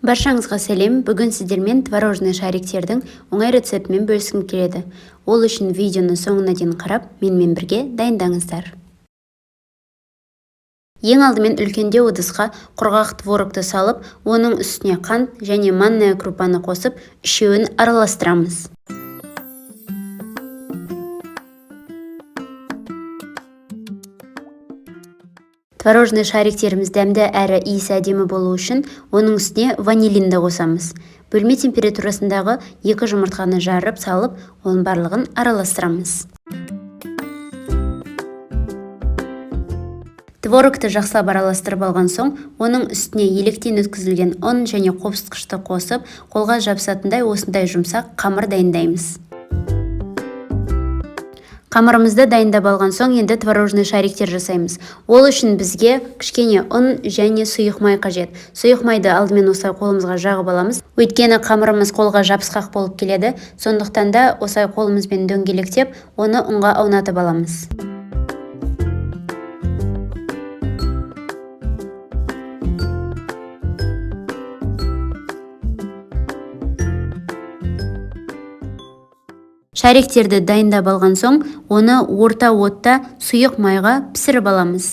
Баршаңызға сәлем. Бүгін сіздермен творожный шариктердің оңай рецептімен бөліскім келеді. Ол үшін видеоны соңына дейін қарап, менімен бірге дайындаңыздар. Ең алдымен үлкенде ыдысқа құрғақ творогты салып, оның үстіне қант және манная крупаны қосып, үшеуін араластырамыз. Творожный шариктеріміз дәмді әрі иісі әдемі болу үшін, оның үстіне ванилинді қосамыз. Бөлме температурасындағы 2 жұмыртқаны жарып салып, оның барлығын араластырамыз. Творогты жақсылап араластырып алған соң, оның үстіне електен өткізілген ұн және қопсытқышты қосып, қолға жабысатындай осындай жұмсақ қамыр дайындаймыз. Қамырымызды дайындап алған соң, енді творожный шариктер жасаймыз. Ол үшін бізге кішкене ұн және сұйық май қажет. Сұйық майды алдымен осылай қолымызға жағып аламыз. Өйткені қамырымыз қолға жабысқақ болып келеді. Сондықтан да осылай қолымызбен дөңгелектеп, оны ұнға аунатып аламыз. Шариктерді дайындап алған соң, оны орта отта сұйық майға пісіріп аламыз.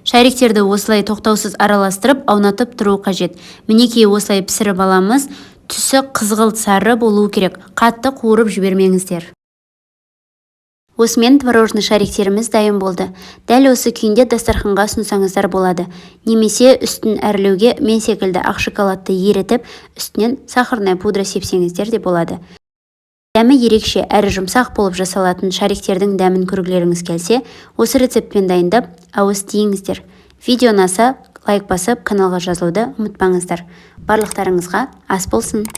Шариктерді осылай тоқтаусыз араластырып, аунатып тұру қажет. Мінекей осылай пісіріп аламыз. Түсі қызғылт сары болу керек. Қатты қуырып жібермеңіздер. Осымен творожный шариктеріміз дайын болды. Дәл осы күйінде дастарханға ұсынсаңыздар болады. Немесе үстін әрлеуге мен секілді ақ шоколадты ерітіп, үстінен сахарная пудра сепсеңіздер де болады. Дәмі ерекше әрі жұмсақ болып жасалатын шариктердің дәмін көргілеріңіз келсе, осы рецептпен дайындап, ауыз тиіңіздер. Видео ұнаса, лайк басып, каналға жазылуды ұмытпаңыздар. Барлықтарыңызға ас болсын.